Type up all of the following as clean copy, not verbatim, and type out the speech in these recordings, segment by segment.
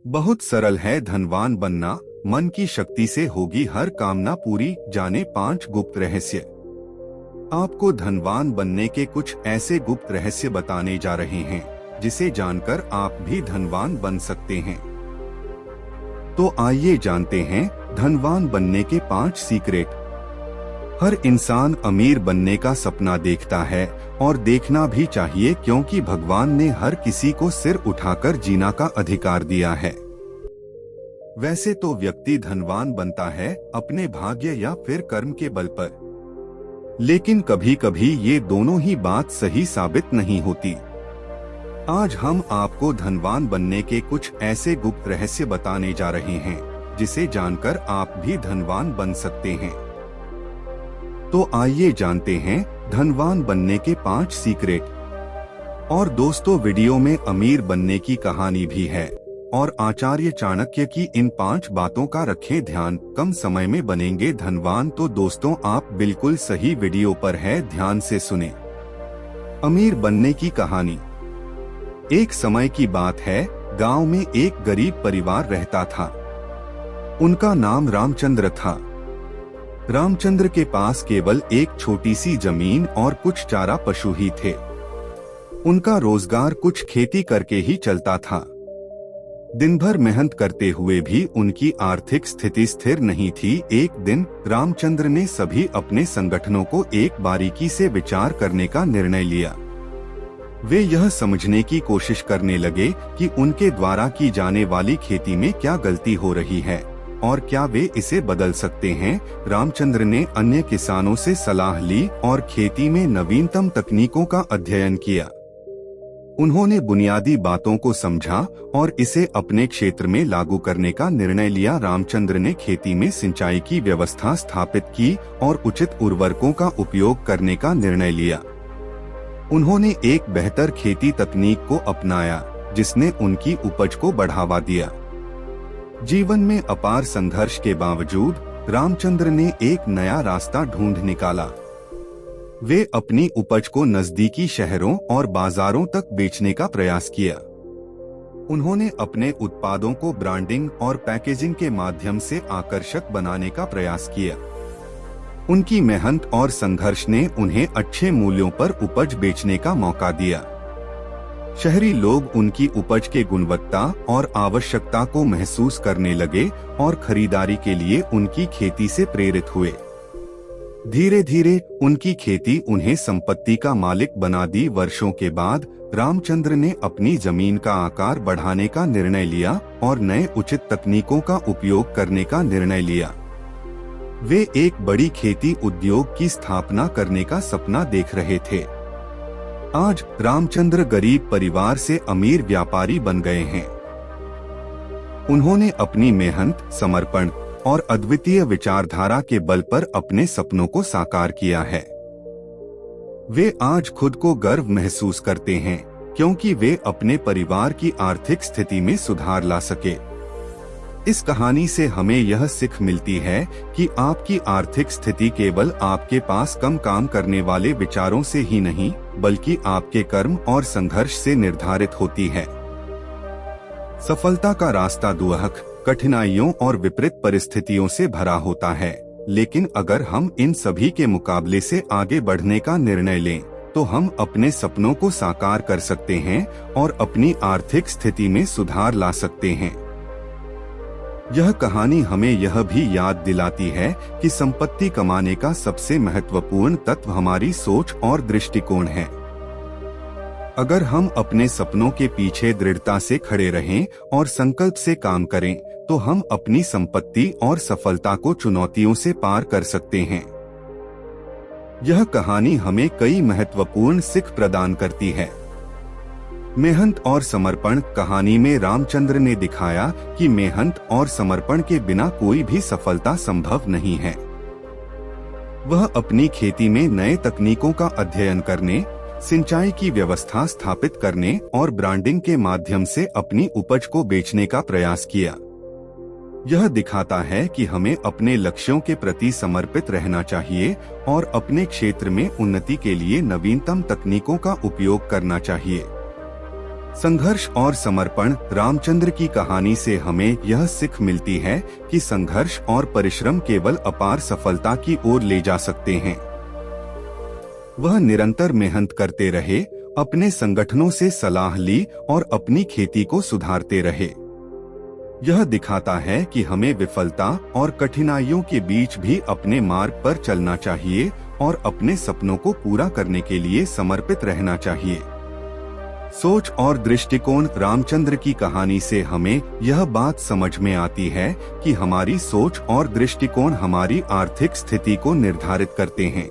बहुत सरल है धनवान बनना, मन की शक्ति से होगी हर कामना पूरी। जाने 5 गुप्त रहस्य। आपको धनवान बनने के कुछ ऐसे गुप्त रहस्य बताने जा रहे हैं जिसे जानकर आप भी धनवान बन सकते हैं। तो आइए जानते हैं धनवान बनने के 5 सीक्रेट। हर इंसान अमीर बनने का सपना देखता है और देखना भी चाहिए, क्योंकि भगवान ने हर किसी को सिर उठाकर जीना का अधिकार दिया है। वैसे तो व्यक्ति धनवान बनता है अपने भाग्य या फिर कर्म के बल पर, लेकिन कभी कभी ये दोनों ही बात सही साबित नहीं होती। आज हम आपको धनवान बनने के कुछ ऐसे गुप्त रहस्य बताने जा रहे हैं जिसे जानकर आप भी धनवान बन सकते हैं। तो आइए जानते हैं धनवान बनने के 5 सीक्रेट। और दोस्तों, वीडियो में अमीर बनने की कहानी भी है और आचार्य चाणक्य की इन 5 बातों का रखें ध्यान। कम समय में बनेंगे धनवान। तो दोस्तों, आप बिल्कुल सही वीडियो पर है, ध्यान से सुने। अमीर बनने की कहानी। एक समय की बात है, गांव में एक गरीब परिवार रहता था। उनका नाम रामचंद्र था। रामचंद्र के पास केवल एक छोटी सी जमीन और कुछ चारा पशु ही थे। उनका रोजगार कुछ खेती करके ही चलता था। दिन भर मेहनत करते हुए भी उनकी आर्थिक स्थिति स्थिर नहीं थी। एक दिन रामचंद्र ने सभी अपने संगठनों को एक बारीकी से विचार करने का निर्णय लिया। वे यह समझने की कोशिश करने लगे कि उनके द्वारा की जाने वाली खेती में क्या गलती हो रही है और क्या वे इसे बदल सकते हैं। रामचंद्र ने अन्य किसानों से सलाह ली और खेती में नवीनतम तकनीकों का अध्ययन किया। उन्होंने बुनियादी बातों को समझा और इसे अपने क्षेत्र में लागू करने का निर्णय लिया। रामचंद्र ने खेती में सिंचाई की व्यवस्था स्थापित की और उचित उर्वरकों का उपयोग करने का निर्णय लिया। उन्होंने एक बेहतर खेती तकनीक को अपनाया जिसने उनकी उपज को बढ़ावा दिया। जीवन में अपार संघर्ष के बावजूद रामचंद्र ने एक नया रास्ता ढूंढ निकाला। वे अपनी उपज को नजदीकी शहरों और बाजारों तक बेचने का प्रयास किया। उन्होंने अपने उत्पादों को ब्रांडिंग और पैकेजिंग के माध्यम से आकर्षक बनाने का प्रयास किया। उनकी मेहनत और संघर्ष ने उन्हें अच्छे मूल्यों पर उपज बेचने का मौका दिया। शहरी लोग उनकी उपज के गुणवत्ता और आवश्यकता को महसूस करने लगे और खरीदारी के लिए उनकी खेती से प्रेरित हुए। धीरे धीरे उनकी खेती उन्हें संपत्ति का मालिक बना दी। वर्षों के बाद रामचंद्र ने अपनी जमीन का आकार बढ़ाने का निर्णय लिया और नए उचित तकनीकों का उपयोग करने का निर्णय लिया। वे एक बड़ी खेती उद्योग की स्थापना करने का सपना देख रहे थे। आज रामचंद्र गरीब परिवार से अमीर व्यापारी बन गए हैं। उन्होंने अपनी मेहनत, समर्पण और अद्वितीय विचारधारा के बल पर अपने सपनों को साकार किया है। वे आज खुद को गर्व महसूस करते हैं क्योंकि वे अपने परिवार की आर्थिक स्थिति में सुधार ला सके। इस कहानी से हमें यह सीख मिलती है कि आपकी आर्थिक स्थिति केवल आपके पास कम काम करने वाले विचारों से ही नहीं, बल्कि आपके कर्म और संघर्ष से निर्धारित होती है। सफलता का रास्ता दुर्लभ, कठिनाइयों और विपरीत परिस्थितियों से भरा होता है, लेकिन अगर हम इन सभी के मुकाबले से आगे बढ़ने का निर्णय लें, तो हम अपने सपनों को साकार कर सकते हैं और अपनी आर्थिक स्थिति में सुधार ला सकते हैं। यह कहानी हमें यह भी याद दिलाती है कि संपत्ति कमाने का सबसे महत्वपूर्ण तत्व हमारी सोच और दृष्टिकोण है। अगर हम अपने सपनों के पीछे दृढ़ता से खड़े रहें और संकल्प से काम करें, तो हम अपनी संपत्ति और सफलता को चुनौतियों से पार कर सकते हैं। यह कहानी हमें कई महत्वपूर्ण सीख प्रदान करती है। मेहनत और समर्पण। कहानी में रामचंद्र ने दिखाया कि मेहनत और समर्पण के बिना कोई भी सफलता संभव नहीं है। वह अपनी खेती में नए तकनीकों का अध्ययन करने, सिंचाई की व्यवस्था स्थापित करने और ब्रांडिंग के माध्यम से अपनी उपज को बेचने का प्रयास किया। यह दिखाता है कि हमें अपने लक्ष्यों के प्रति समर्पित रहना चाहिए और अपने क्षेत्र में उन्नति के लिए नवीनतम तकनीकों का उपयोग करना चाहिए। संघर्ष और समर्पण। रामचंद्र की कहानी से हमें यह सीख मिलती है कि संघर्ष और परिश्रम केवल अपार सफलता की ओर ले जा सकते हैं। वह निरंतर मेहनत करते रहे, अपने संगठनों से सलाह ली और अपनी खेती को सुधारते रहे। यह दिखाता है कि हमें विफलता और कठिनाइयों के बीच भी अपने मार्ग पर चलना चाहिए और अपने सपनों को पूरा करने के लिए समर्पित रहना चाहिए। सोच और दृष्टिकोण। रामचंद्र की कहानी से हमें यह बात समझ में आती है कि हमारी सोच और दृष्टिकोण हमारी आर्थिक स्थिति को निर्धारित करते हैं।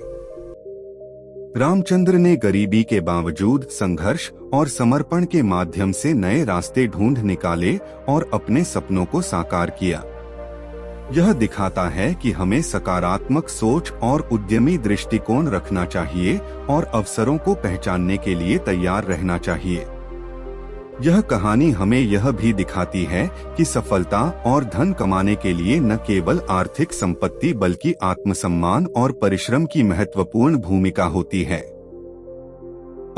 रामचंद्र ने गरीबी के बावजूद संघर्ष और समर्पण के माध्यम से नए रास्ते ढूंढ निकाले और अपने सपनों को साकार किया। यह दिखाता है कि हमें सकारात्मक सोच और उद्यमी दृष्टिकोण रखना चाहिए और अवसरों को पहचानने के लिए तैयार रहना चाहिए। यह कहानी हमें यह भी दिखाती है कि सफलता और धन कमाने के लिए न केवल आर्थिक संपत्ति बल्कि आत्मसम्मान और परिश्रम की महत्वपूर्ण भूमिका होती है।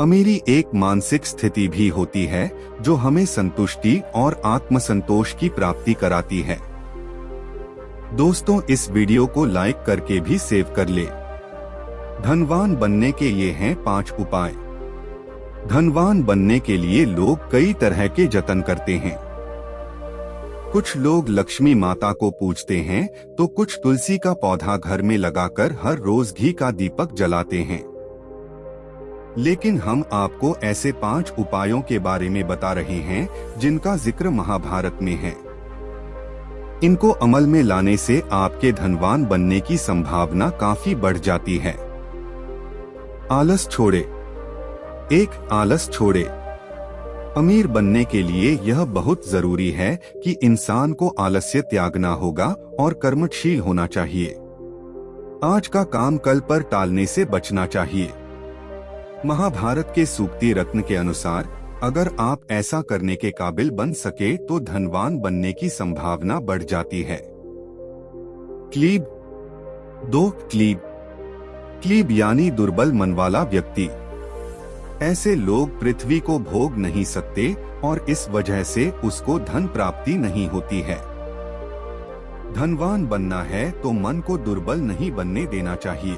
अमीरी एक मानसिक स्थिति भी होती है जो हमें संतुष्टि और आत्मसंतोष की प्राप्ति कराती है। दोस्तों, इस वीडियो को लाइक करके भी सेव कर ले। धनवान बनने के ये हैं 5 उपाय। धनवान बनने के लिए लोग कई तरह के जतन करते हैं। कुछ लोग लक्ष्मी माता को पूजते हैं तो कुछ तुलसी का पौधा घर में लगाकर हर रोज घी का दीपक जलाते हैं। लेकिन हम आपको ऐसे 5 उपायों के बारे में बता रहे हैं जिनका जिक्र महाभारत में है। इनको अमल में लाने से आपके धनवान बनने की संभावना काफी बढ़ जाती है। आलस छोड़े। 1. आलस छोड़े। अमीर बनने के लिए यह बहुत जरूरी है कि इंसान को आलस्य त्यागना होगा और कर्मशील होना चाहिए। आज का काम कल पर टालने से बचना चाहिए। महाभारत के सूक्ति रत्न के अनुसार अगर आप ऐसा करने के काबिल बन सके तो धनवान बनने की संभावना बढ़ जाती है। क्लीब। 2. क्लीब। क्लीब यानी दुर्बल मन वाला व्यक्ति। ऐसे लोग पृथ्वी को भोग नहीं सकते और इस वजह से उसको धन प्राप्ति नहीं होती है। धनवान बनना है तो मन को दुर्बल नहीं बनने देना चाहिए।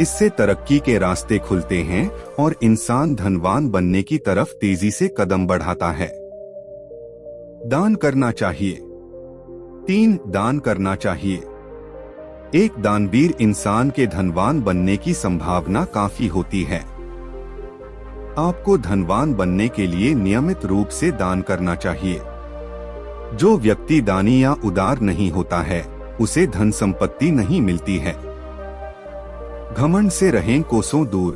इससे तरक्की के रास्ते खुलते हैं और इंसान धनवान बनने की तरफ तेजी से कदम बढ़ाता है। दान करना चाहिए। 3. दान करना चाहिए। एक दानवीर इंसान के धनवान बनने की संभावना काफी होती है। आपको धनवान बनने के लिए नियमित रूप से दान करना चाहिए। जो व्यक्ति दानी या उदार नहीं होता है उसे धन संपत्ति नहीं मिलती है। घमंड से रहें कोसों दूर।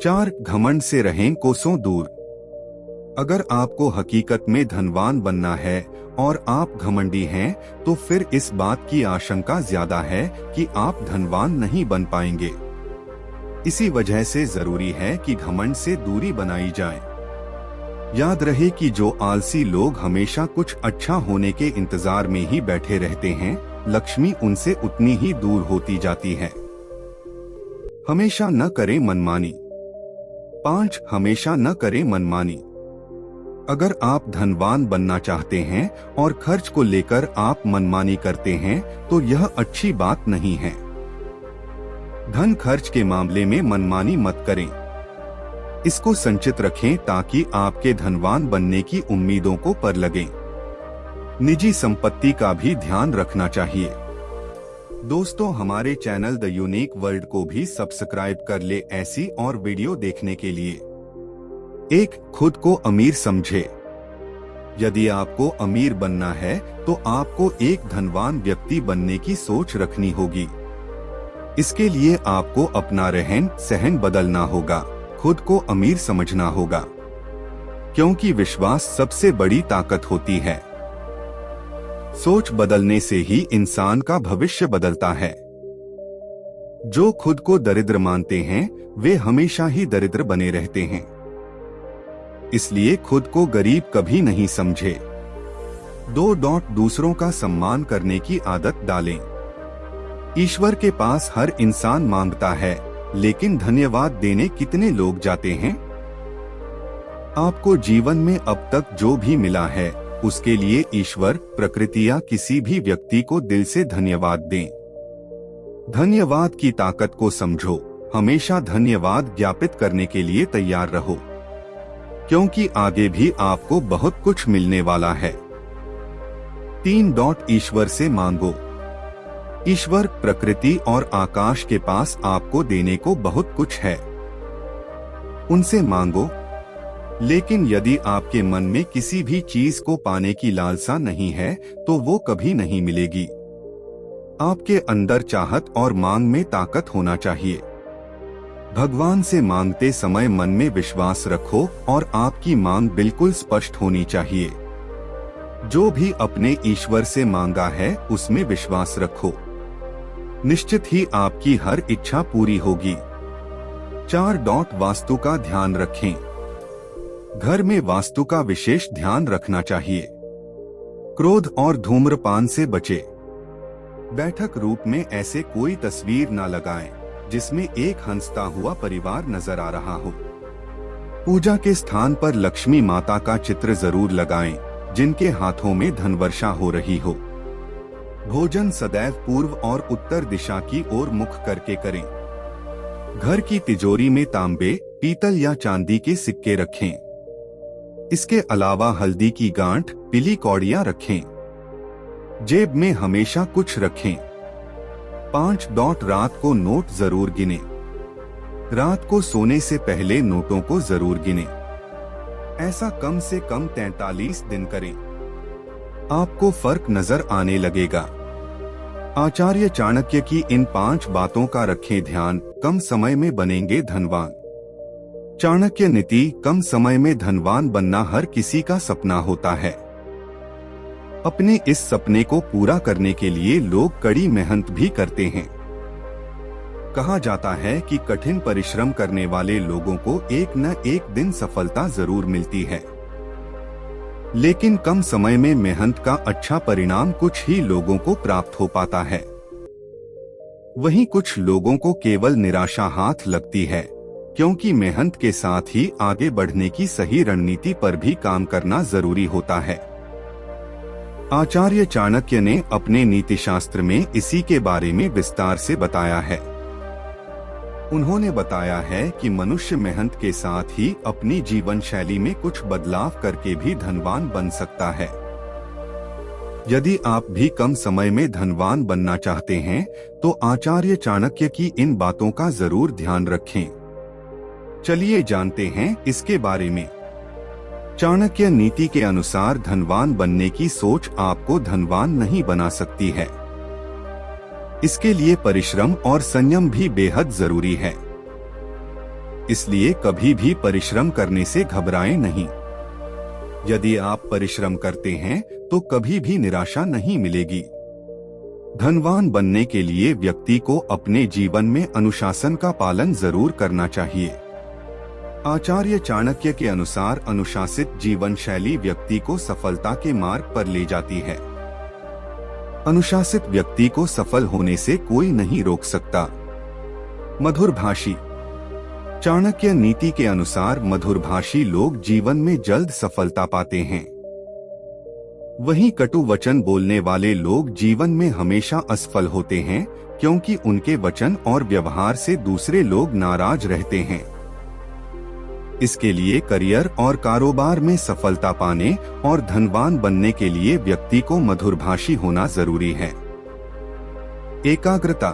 4. घमंड से रहें कोसों दूर। अगर आपको हकीकत में धनवान बनना है और आप घमंडी हैं तो फिर इस बात की आशंका ज्यादा है कि आप धनवान नहीं बन पाएंगे। इसी वजह से जरूरी है कि घमंड से दूरी बनाई जाए। याद रहे कि जो आलसी लोग हमेशा कुछ अच्छा होने के इंतजार में ही बैठे रहते हैं, लक्ष्मी उनसे उतनी ही दूर होती जाती है। हमेशा न करें मनमानी। 5. हमेशा न करें मनमानी। अगर आप धनवान बनना चाहते हैं और खर्च को लेकर आप मनमानी करते हैं तो यह अच्छी बात नहीं है। धन खर्च के मामले में मनमानी मत करें। इसको संचित रखें ताकि आपके धनवान बनने की उम्मीदों को पर लगें। निजी संपत्ति का भी ध्यान रखना चाहिए। दोस्तों, हमारे चैनल द यूनिक वर्ल्ड को भी सब्सक्राइब कर ले ऐसी और वीडियो देखने के लिए। 1. खुद को अमीर समझे। यदि आपको अमीर बनना है तो आपको एक धनवान व्यक्ति बनने की सोच रखनी होगी। इसके लिए आपको अपना रहन सहन बदलना होगा, खुद को अमीर समझना होगा, क्योंकि विश्वास सबसे बड़ी ताकत होती है। सोच बदलने से ही इंसान का भविष्य बदलता है। जो खुद को दरिद्र मानते हैं वे हमेशा ही दरिद्र बने रहते हैं। इसलिए खुद को गरीब कभी नहीं समझे। 2. दूसरों का सम्मान करने की आदत डालें। ईश्वर के पास हर इंसान मांगता है, लेकिन धन्यवाद देने कितने लोग जाते हैं? आपको जीवन में अब तक जो भी मिला है उसके लिए ईश्वर, प्रकृति या किसी भी व्यक्ति को दिल से धन्यवाद दें। धन्यवाद की ताकत को समझो। हमेशा धन्यवाद ज्ञापित करने के लिए तैयार रहो, क्योंकि आगे भी आपको बहुत कुछ मिलने वाला है। 3. ईश्वर से मांगो। ईश्वर, प्रकृति और आकाश के पास आपको देने को बहुत कुछ है, उनसे मांगो। लेकिन यदि आपके मन में किसी भी चीज को पाने की लालसा नहीं है तो वो कभी नहीं मिलेगी। आपके अंदर चाहत और मांग में ताकत होना चाहिए। भगवान से मांगते समय मन में विश्वास रखो और आपकी मांग बिल्कुल स्पष्ट होनी चाहिए। जो भी अपने ईश्वर से मांगा है उसमें विश्वास रखो, निश्चित ही आपकी हर इच्छा पूरी होगी। 4. वास्तु का ध्यान रखें। घर में वास्तु का विशेष ध्यान रखना चाहिए। क्रोध और धूम्रपान से बचें। बैठक रूप में ऐसे कोई तस्वीर न लगाएं जिसमें एक हंसता हुआ परिवार नजर आ रहा हो। पूजा के स्थान पर लक्ष्मी माता का चित्र जरूर लगाएं जिनके हाथों में धनवर्षा हो रही हो। भोजन सदैव पूर्व और उत्तर दिशा की ओर मुख करके करें। घर की तिजोरी में तांबे, पीतल या चांदी के सिक्के रखें। इसके अलावा हल्दी की गांठ, पीली कौड़ियां रखें। जेब में हमेशा कुछ रखें। 5. रात को नोट जरूर गिने। रात को सोने से पहले नोटों को जरूर गिने। ऐसा कम से कम 43 दिन करें। आपको फर्क नजर आने लगेगा। आचार्य चाणक्य की इन 5 बातों का रखें ध्यान, कम समय में बनेंगे धनवान। चाणक्य नीति, कम समय में धनवान बनना हर किसी का सपना होता है। अपने इस सपने को पूरा करने के लिए लोग कड़ी मेहनत भी करते हैं। कहा जाता है कि कठिन परिश्रम करने वाले लोगों को एक न एक दिन सफलता जरूर मिलती है, लेकिन कम समय में मेहनत का अच्छा परिणाम कुछ ही लोगों को प्राप्त हो पाता है। वहीं कुछ लोगों को केवल निराशा हाथ लगती है, क्योंकि मेहनत के साथ ही आगे बढ़ने की सही रणनीति पर भी काम करना जरूरी होता है। आचार्य चाणक्य ने अपने नीतिशास्त्र में इसी के बारे में विस्तार से बताया है। उन्होंने बताया है कि मनुष्य मेहनत के साथ ही अपनी जीवन शैली में कुछ बदलाव करके भी धनवान बन सकता है। यदि आप भी कम समय में धनवान बनना चाहते हैं तो आचार्य चाणक्य की इन बातों का जरूर ध्यान रखें। चलिए जानते हैं इसके बारे में। चाणक्य नीति के अनुसार धनवान बनने की सोच आपको धनवान नहीं बना सकती है। इसके लिए परिश्रम और संयम भी बेहद जरूरी है। इसलिए कभी भी परिश्रम करने से घबराएं नहीं। यदि आप परिश्रम करते हैं तो कभी भी निराशा नहीं मिलेगी। धनवान बनने के लिए व्यक्ति को अपने जीवन में अनुशासन का पालन जरूर करना चाहिए। आचार्य चाणक्य के अनुसार अनुशासित जीवन शैली व्यक्ति को सफलता के मार्ग पर ले जाती है। अनुशासित व्यक्ति को सफल होने से कोई नहीं रोक सकता। मधुरभाषी। चाणक्य नीति के अनुसार मधुरभाषी लोग जीवन में जल्द सफलता पाते हैं। वहीं कटु वचन बोलने वाले लोग जीवन में हमेशा असफल होते हैं, क्योंकि उनके वचन और व्यवहार से दूसरे लोग नाराज रहते हैं। इसके लिए करियर और कारोबार में सफलता पाने और धनवान बनने के लिए व्यक्ति को मधुरभाषी होना जरूरी है। एकाग्रता।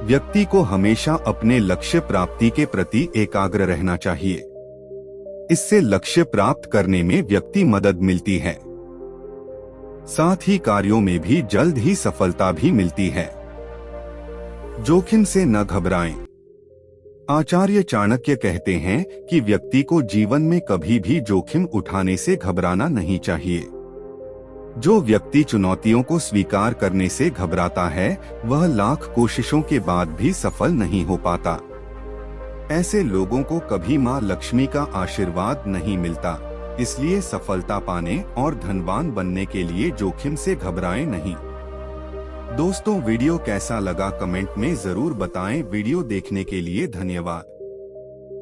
व्यक्ति को हमेशा अपने लक्ष्य प्राप्ति के प्रति एकाग्र रहना चाहिए। इससे लक्ष्य प्राप्त करने में व्यक्ति मदद मिलती है, साथ ही कार्यों में भी जल्द ही सफलता भी मिलती है। जोखिम से न घबराएं। आचार्य चाणक्य कहते हैं कि व्यक्ति को जीवन में कभी भी जोखिम उठाने से घबराना नहीं चाहिए। जो व्यक्ति चुनौतियों को स्वीकार करने से घबराता है वह लाख कोशिशों के बाद भी सफल नहीं हो पाता। ऐसे लोगों को कभी मां लक्ष्मी का आशीर्वाद नहीं मिलता। इसलिए सफलता पाने और धनवान बनने के लिए जोखिम से घबराएं नहीं। दोस्तों, वीडियो कैसा लगा कमेंट में जरूर बताएं। वीडियो देखने के लिए धन्यवाद।